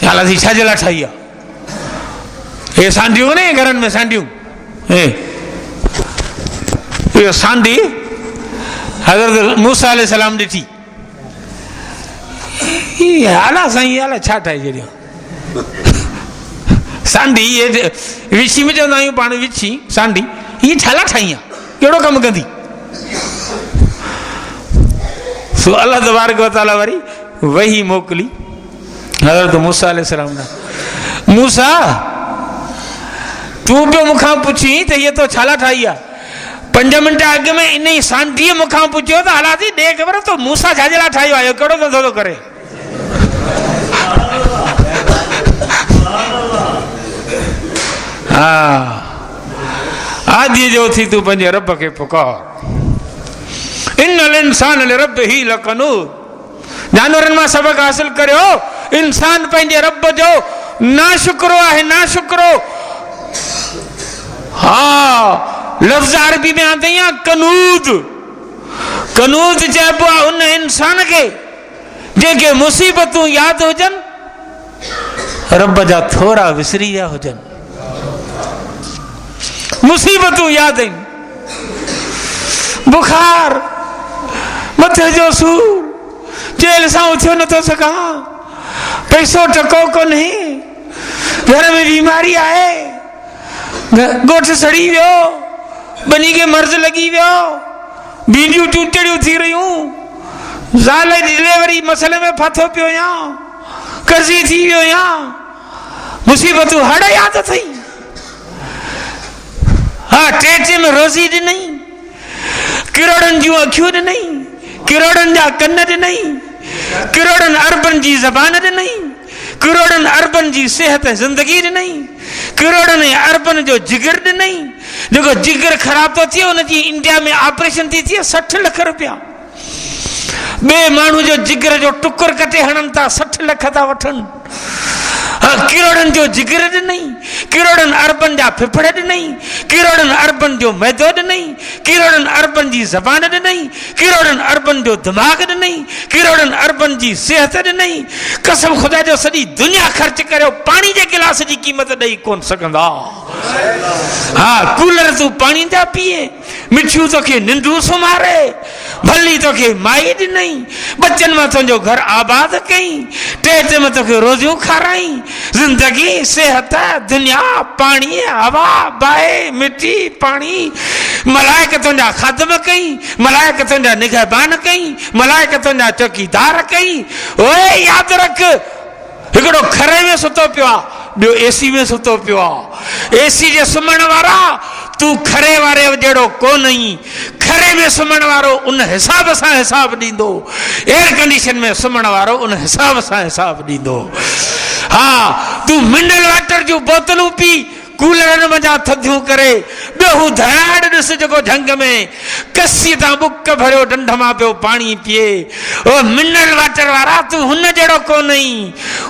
छाला थी छाजे लाइ ठाही आहे ये सांडियूं ने घरनि में सांडियूं ये सांडी हज़रत मूसा अलैहिस्सलाम ॾिठी आला साईं आला छा ठाहे छॾियो सांडी ये विछी में चवंदा आहियूं पाण विछी सांडी ये छाला ठाही आहे कहिड़ो कमु कंदी सो अल्लाह तबारक व तआला वरी वही मोकिली हज़रत मूसा अलैहिस्सलाम ॾांहुं मूसा तू पियो मूंखां पुछी त ये तो छाला ठाही आहे 5 मिंट अॻु में इन ई सांडीअ मूंखां पुछियो त हला थी ॾे ख़बर तो मूसा छाजे लाइ ठाहियो आहे कहिड़ो धंधो थो करे हा आदि जो थी तू पंहिंजे रब खे पुकार इन्नल इंसान लिरब्बिही लकनूद जानवरनि मां सबक़ हासिल करियो इंसान पंहिंजे रब जो नाशुक्रो आहे नाशुक्रो हाँ लफ्ज़ अरबी में आते हैं कनूद कनूद चइबो आहे उन इंसान खे जंहिंखे मुसीबतूं यादि हुजनि रब जा थोरा विसरी विया हुजनि मुसीबतूं यादि आहिनि बुखार मथे जो सूर जेल सां उथियो नथो सघां पैसो टको कोन्हे घर में बीमारी आहे गोठ सड़ी वियो बनी के मर्ज लगी वियो बीडियूं चूचड़ियूं थी रहियूं ज़ाल डिलीवरी मसले में फाथो पियो या कर्ज़ी थी वियो या मुसीबतूं हड़ याद थई हाँ टेटे में रोज़ी ॾिनई किरोड़नि जूं अखियूं ॾिनई किरोड़नि जा कन ॾिनई किरोड़नि अरबनि जी ज़बान ॾिनई किरोड़नि अरबनि जी सिहत ज़िंदगी ॾिनई किरोड़नि अरबनि जो जिगर ॾिनई जेको जिगर ख़राब थो थिए उनजी इंडिया में ऑपरेशन थी थिए 60 लख रुपया ॿिए माण्हू जो जिगर जो टुकुर कटे हणनि था 60 लख था वठनि किरोड़नि जो जिगर ॾिनई किरोड़नि अरबनि जा फिफड़ ॾिनई किरोड़नि अरबनि जो मैदो ॾिनई किरोड़नि अरबनि जी ज़बान ॾिनई किरोड़नि अरबनि जो दिमाग़ ॾिनई किरोड़नि अरबनि जी सिहत ॾिनई कसम ख़ुदा जो सॼी दुनिया ख़र्च करियो पाणी जे गिलास जी क़ीमत ॾेई कोन सघंदा हा कूलर तूं पाणी था पीए मिठियूं तोखे निंडूं सुम्हारे भली तोखे माई ॾिनई बच्चनि मां तुंहिंजो घर आबाद कई टेट में तोखे रोज़ियूं खाराई जिंदगी सेहत दुनिया पानी हवा बाहि मिट्टी पानी मलाइक तुंहिंजा ख़ादम कई मलाइक तुंहिंजा निगहबान कई मलाइक तुंहिंजा चौकीदार कई ओए यादि रख हिकिड़ो खरे में सुतो पियो आहे ॿियो एसी में सुतो पियो आहे एसी जे सुम्हण वारा तू खरे वारे जहिड़ो कोन आई खरे में सुम्हण वारो उन हिसाब सां हिसाब ॾींदो एयर कंडीशन में सुम्हण वारो उन हिसाब सां हिसाब ॾींदो हाँ तू मिनरल वाटर जूं बोतलूं पी कूलरनि मज़ा थधियूं करे ॿियो हू धड़ाड़ ॾिस जेको झंग में कसी तां बुक भरियो डंड मां पियो पाणी पिए ओ मिनरल वाटर वारा तू हुन जहिड़ो कोन आई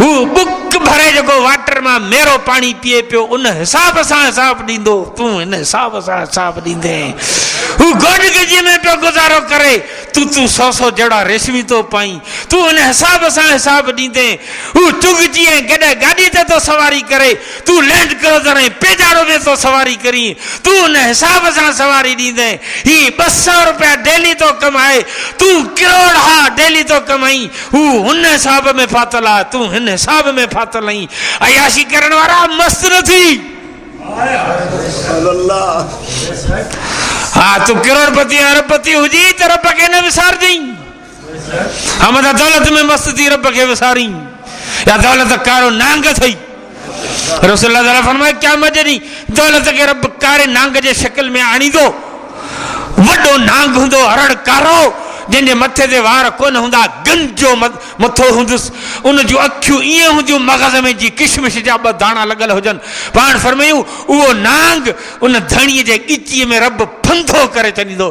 हू बुक भरे जेको वाटर मां मेरो पाणी पिए पियो उन हिसाब सां हिसाब ॾींदो तूं हिन हिसाब सां हिसाब ॾींदे हू गोडगिजी में पियो गुज़ारो करे तू 100 जहिड़ा रेशमी तो पाई तू हुन हिसाब सां हिसाब ॾींदे हू चुगजी ऐं गॾ गाॾी ते तो सवारी करे तू लैंड क्रूज़र ऐं पेजारो में तो सवारी करी तू हुन हिसाब सां सवारी ॾींदे ही 200 रुपया डेली तो कमाए तू करोड़ हा डेली तो कमाई हू हुन हिसाब में फाथल आहे तू हिन हिसाब में फाथल आई अयाशी करण वारा मस्त न थी हाँ तू करोड़पति अरबपति हुजी त रब खे न विसारजई हम त दौलत में मस्त थी रब खे विसारी या दौलत कारो नांग थई रसूलुल्लाह फरमाए क़यामत ॾींहुं दौलत खे रब कारे नांग जे शक्ल में आणींदो वॾो नांग हूंदो हरण कारो जंहिंजे मथे ते वार कोन हूंदा गंजो मथो हूंदुसि उन जूं अखियूं ईअं हूंदियूं मग़ज़ में जी किशमिश जा 2 दाणा लॻल हुजनि पाण फरमायूं उहो नांग उन धणीअ जे ॻिचीअ में रब फंदो करे छॾींदो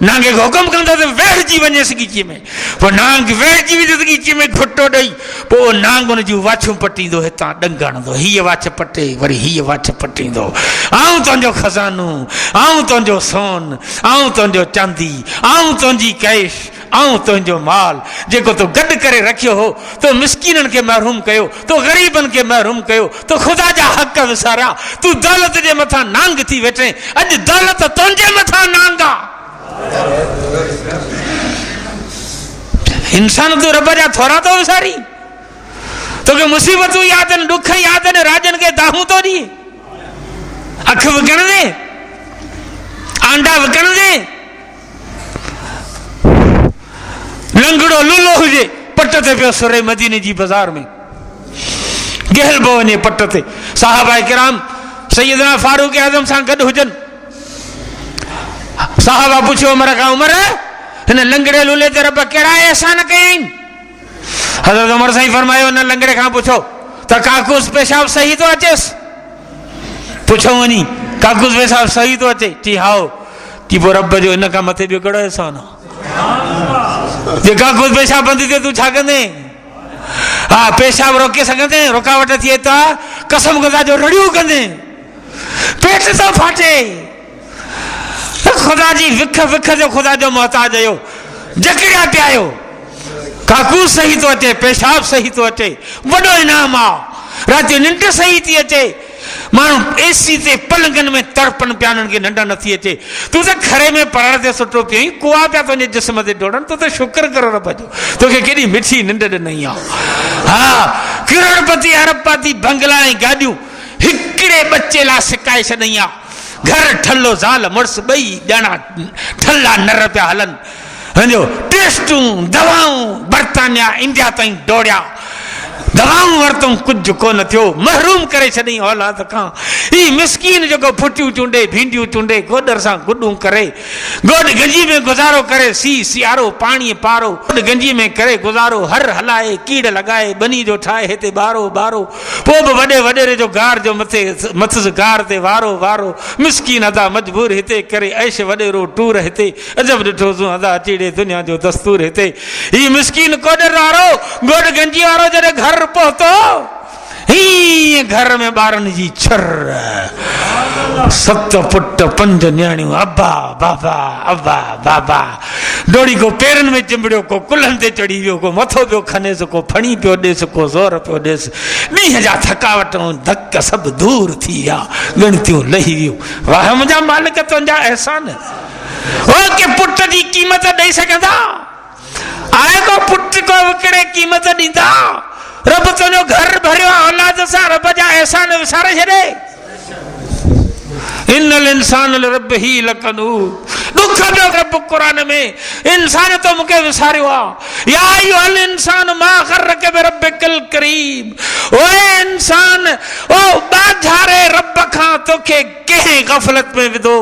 नांगे खे हुकुम कंदो त वेड़जी वञेसि ॻिचीअ में पोइ नांग वेड़जी वेंदुसि ॻिचीअ में घुटो ॾेई पोइ नांग उन जूं वाछूं पटींदो हितां ॾंग हणंदो हीअ वाछ पटे वरी हीअ वाछ पटींदो आऊं तुंहिंजो खज़ानो आऊं तुंहिंजो सोन आऊं तुंहिंजो चांदी आऊं तुंहिंजी कैश आऊं तुंहिंजो माल जेको तो गॾु करे रखियो हो तो मिसकीननि खे महरूम कयो, तो ग़रीबनि खे महरूम कयो, तो ख़ुदा जा हक़ विसारिया। तूं दौलत जे मथां नांग थी वेठे, अॼु दौलत तुंहिंजे मथां नांग आहे। इंसान तूं रब जा थोरा तो विसारी, तोखे मुसीबतूं यादि आहिनि, ॾुख यादि आहिनि, राजनि खे दाहूं तो ॾिए, अख विकण दे, आंडा विकण दे। लंगड़ो लूलो हुजे पट ते पियो सुरे मदीने जी बाज़ार में, गहल बो वञे पट ते। साहबा किराम सैयदना फारूक आज़म सां गॾु हुजनि, साहबा पुछियो उमर खां, उमर हिन लंगड़े लूले ते रब कहिड़ा एहसान कया आहिनि? हज़रत उमर साईं फरमायो, हिन लंगड़े खां पुछो त काकूस पेशाब सही तो अचेसि? पुछो वञी, काकूस पेशाब सही तो अचे? चई हाओ। कि पोइ रब जो हिन खां मथे ॿियो कहिड़ो एहसान आहे? जे काकूस पेशाब बंदि थिए तूं छा कंदे? हा, पेशाब रोके सघंदे? रुकावट थिए त कसम ख़ुदा जो रड़ियूं कंदे, पेट तो फाटे। ख़ुदा जी विख विख जो ख़ुदा जो मोहताज आहियो, जकड़िया पिया आहियो। काकूस सही तो अचे, पेशाब सही तो अचे, वॾो इनाम आहे। राति जो निंड सही थी अचे, माण्हू एसी ते पलंगनि में तड़पनि पिया, उन्हनि खे निंड नथी अचे। तूं त खरे में पढ़ण ते सुठो पियो आहीं, कुआ पिया तुंहिंजे जिस्म ते डोड़नि, तूं त शुक्र करो रब जो, तोखे केॾी मिठी निंड ॾिनई आहे। हा, करोड़पति अरबपति बंगला ऐं गाॾियूं हिकिड़े बच्चे लाइ सिकाए छॾई आहे। घर ठल्लो, ज़ाल मुड़ुस ॿई ॼणा ठल्ला नर पिया हलनि। हंजो टेस्टूं दवाऊं बर्तानिया इंडिया ताईं दौड़िया, दवाऊं वरतूं, कुझु कोन थियो, महरूम करे छॾई औलाद खां। ही मिसकीन जेको फुटियूं चूंडे, भिंडियूं चूंडे, गोॾर सां गुॾूं करे, गोॾ गंजी में गुज़ारो करे, सियारो पाणी पारो, गोॾ गंजी में करे गुज़ारो, हर हलाए, कीड़ लॻाए, बनी जो ठाहे, हिते ॿारो ॿारो, पोइ बि वॾे वॾेरे जो गार जो मथस गार ते वारो वारो। मिसकीन अदा मजबूर हिते करे ऐश वॾेरो टूर हिते, अजब ॾिठो तूं अदा अचीड़े दुनिया जो दस्तूर हिते। ही मिसकीन कोॾर वारो, गोॾ गंजी वारो जॾहिं घर पहुतो, ही घर में ॿारनि जी छर, 7 पुट 5 न्याणियूं, अब्बा बाबा अब्बा बाबा। डोड़ी को पेरनि में चिंबड़ियो, को कुल्हनि ते चढ़ी वियो, को मथो पियो खनेसि, को फणी पियो ॾेसि, को ज़ोर पियो ॾेसि। ॾींहं जा थकावट ऐं धक सभु दूर थी विया, ॻणतियूं लही वियूं। वाह मुंहिंजा मालिक, तुंहिंजा एहसान। ओ के पुट जी क़ीमत ॾेई सघंदा? आहे को पुट को विकिणे क़ीमत ॾींदा? रब तुंहिंजो घर भरियो औलाद सां, रब जा एहसान विसारे छॾे। इन्नल इंसान लिरब्बिही लकनूद। दुख पियो रब क़ुरान में, इंसान तो मूंखे विसारियो आहे। या अय्युहल इंसान मा ग़र्रक बिरब्बिकल करीम। ओ इंसान, ओ बाजारे रब खां तोखे कंहिं ग़फ़लत में विधो?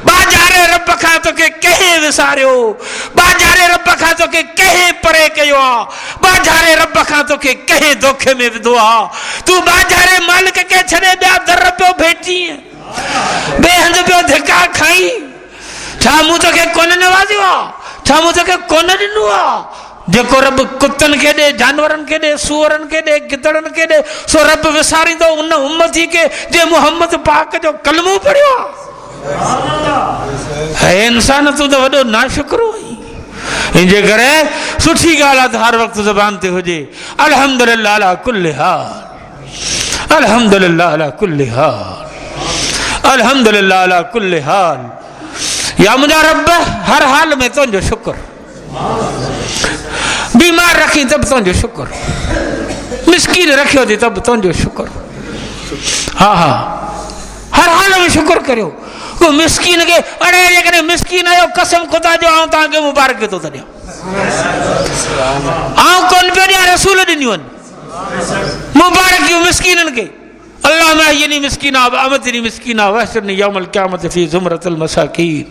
बाजारे रब खां तोखे कंहिं विसारियो? बाजारे रब खां तोखे कंहिं परे कयो आहे? बाजारे रब खां तोखे कंहिं धोखे में विधो आहे? तूं बाजारे मालिक खे छॾे ॿिया दर पियो भेटी, बेहंद पियो धिका खाई। छा मूं तोखे कोन नवाज़ियो आहे? छा मूं तोखे कोन ॾिनो आहे? जेको रब कुतनि खे ॾे, जानवरनि खे ॾे, सूअरनि खे ॾे, गिदड़नि खे ॾे, सो रब विसारींदो उन उम्मती खे जे मुहम्मद पाक जो कलमो पढ़ियो आहे। इंसान तूं त वॾो नाशुक्रो आहीं। इन जे करे सुठी ॻाल्हि आहे त हर वक़्तु ज़बान ते हुजे अल्हम्दुलिल्लाह अला कुल्लि हाल, अल्हम्दुलिल्लाह अला कुल्लि हाल, अल्हम्दुलिल्लाह अला कुल्लि हाल। या मुंहिंजा रब, हर हाल में तुंहिंजो शुक्र। बीमार रखी तब तुंहिंजो शुक्र, मिसकीन रखियो थी तब तुंहिंजो शुक्र। हा हा, हर हाल में शुक्र करियो। को मिसकीन के अड़े जेकॾहिं मिसकीन आहियो, कसम ख़ुदा जो आउं तव्हांखे मुबारक थो ॾियां। आउं कोन पियो ॾियां, रसूल ॾिनियूं आहिनि मुबारकियूं मिसकीननि खे। अल्लाहुम्मा अहयिनी मिस्कीना व अमतनी मिस्कीना वहशरनी यौमल क़यामत फी ज़ुमरतिल मसाकीन।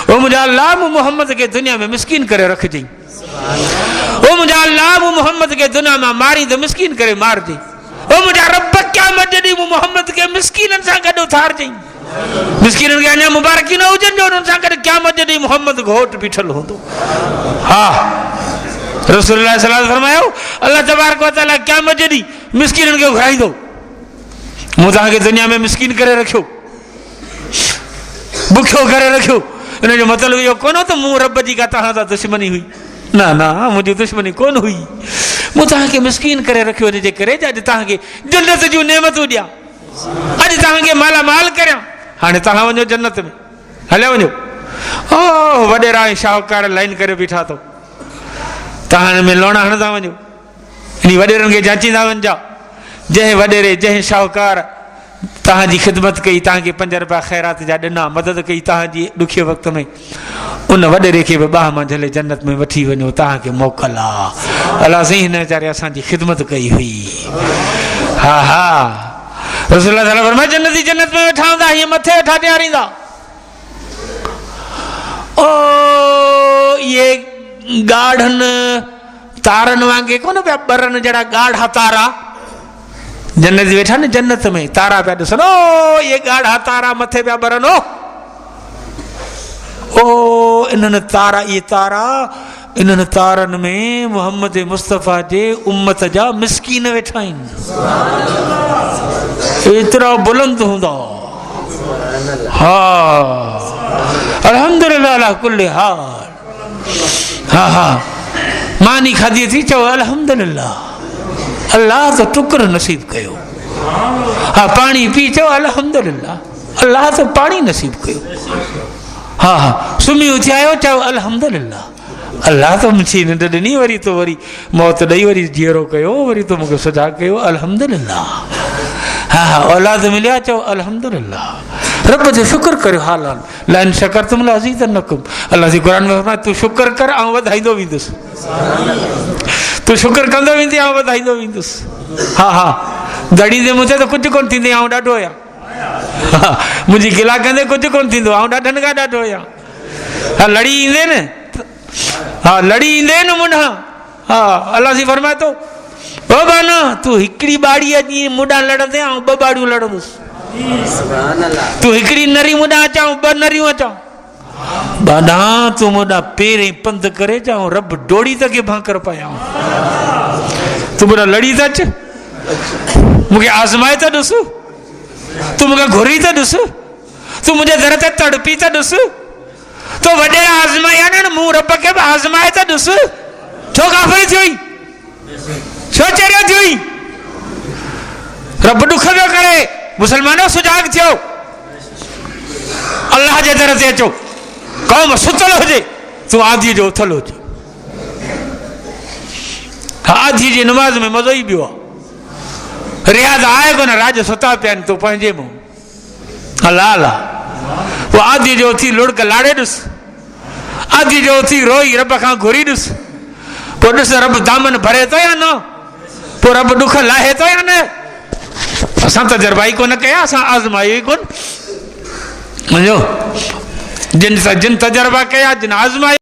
ओ मुंहिंजा अल्लाह, मूं मोहम्मद खे दुनिया में मिस्कीन करे रखिजई। ओ मुंहिंजा अल्लाह, मूं मोहम्मद खे दुनिया में मारी त मिस्कीन करे मारजई। ओ मुंहिंजा रब, क़यामत ॾींहुं मूं मोहम्मद खे मिस्कीननि सां गॾु उथारजई। मिस्कीननि खे अञा मुबारकी न हुजनि जो उन्हनि सां गॾु क़यामत ॾींहुं मोहम्मद घोट बीठल हूंदो। हा, रसूलुल्लाह सल्लल्लाहु अलैहि वसल्लम फरमायो, अल्लाह तबारक व तआला क़यामत ॾींहुं मिस्कीननि खे घुराईंदो। मूं तव्हांखे दुनिया में मिसकीन करे रखियो, बुखियो करे रखियो। इन जो मतिलबु इहो कोन त मूं रब जी का तव्हां सां दुश्मनी हुई। ना ना मुझी दुश्मनी कौन हुई मु तव्हांखे मिसकीन करे रखियो जे करे अॼु तव्हांखे जन्नत जूं नेमतूं ॾियां अॼु तव्हांखे माला माल करियां हाणे तव्हां वञो जन्नत में हलिया वञो ओ वॾेरा ऐं शाहूकार लाइन करे बीठा अथव तव्हां में लोणा हणंदा वञो इन वॾेरनि खे जाचींदा वञा जंहिं वॾेरे जंहिं शाहूकार तव्हांजी ख़िदमत कई तव्हांखे 5 रुपया ख़ैरात जा ॾिना मदद कई तव्हांजी ॾुखिये वक़्त में उन वॾेरे खे बि बाह मां झले जन्नत में वठी वञो तव्हांखे मोकल आहे अलाह साईं हिन वीचारे असांजी ख़िदमत कई हुई हा हा रसूल अल्लाह फरमाया जन्नती जन्नत में वेठा हूंदा हीअं मथे वेठा ॾियारींदा ओ ये ॻाढ़नि तारनि वांगुरु कोन पिया ॿरनि जहिड़ा ॻाढ़ा तारा जन्नत वेठा न जन्नत में तारा पिया ॾिसनि ओ ये ॻाढ़ा तारा मथे पिया ॿरनि ओ इन्हनि तारा इहे तारा इन्हनि तारनि में मोहम्मद मुस्तफ़ा जे उम्मत जा मिसकीन वेठा आहिनि एतिरा बुलंद हूंदा हा अल्हम्दुलिल्लाह अला कुल्ली हाल हा हा मानी खाधी थी चओ अल्हम्दुलिल्लाह अल्लाह तो टुकर नसीब कयो हा पानी पी चओ अल्हम्दुलिल्लाह अल्लाह तो पानी नसीब कयो हा हा सुम्ही उथी आयो चओ अल्हम्दुलिल्लाह अल्लाह तो मुझी निंड ॾिनी वरी तो वरी मौत ॾेई वरी जीअरो कयो वरी तो मूंखे सजा कयो अल्हम्दुलिल्लाह हा हा औलाद मिलिया चओ अल्हम्दुलिल्लाह रब जो शुक्र करियो हाल हाल लाइन शकर तुम लाज़ीदन्नकुम अल्लाह जी क़ुरान में फरमाए तू शुक्र कर ऐं वधाईंदो वेंदुसि तू शुक्र कंदो वेंदी ऐं वधाईंदो वेंदुसि हा हा दड़ींदे मूंखे त कुझु कोन थींदे ऐं ॾाढो आहियां हा मुंहिंजी गिला कंदे कुझु कोन थींदो ऐं ॾाढनि खां ॾाढो आहियां हा लड़ी ईंदे न हा लड़ी ईंदे न मुंडा हा अल्लाह जी फरमाए थो बाबा न तू हिकिड़ी बाड़ी अॼु मुंडा लड़ंदे ऐं 2 बाड़ियूं लड़ंदुसि तू हिकिड़ी नरी मुंडा अचां 2 नरियूं अचां बाडा तू मुंडा पेरें पंध करे जाऊं रब डोड़ी तक भांकर पाया तू मुंडा लड़ी त अच मूंखे आज़माए त ॾिस तू मूंखे घुरी त ॾिस तू मुंहिंजे दर ते तड़पी त ॾिस तो वॾे आज़माया न मूं रब खे बि आज़माए त ॾिस छो काफ़िर थी हुई छो चरियो थी हुई रब ॾुख पियो करे मुसलमानो सुजाग थियो अल्लाह जे दर ते अचो कौम सुतल हुजे तू आधी जो उथल हुजे आधी जी नमाज़ में मज़ो ई ॿियो आहे रियाज़ आहे कोन राज सुता पिया आहिनि तूं पंहिंजे मुंहुं अलाह अलाह पोइ आधी जो उथी लुड़क लाड़े ॾिस आधी जो उथी रोई रब खां घुरी ॾिस पोइ ॾिस रब दामन भरे थो या न पोइ रब ॾुख लाहे थो या न असां तजरबाई कोन कया असां आज़मायो ई कोन मुंहिंजो जिन तजरबा कया जिन आज़मायो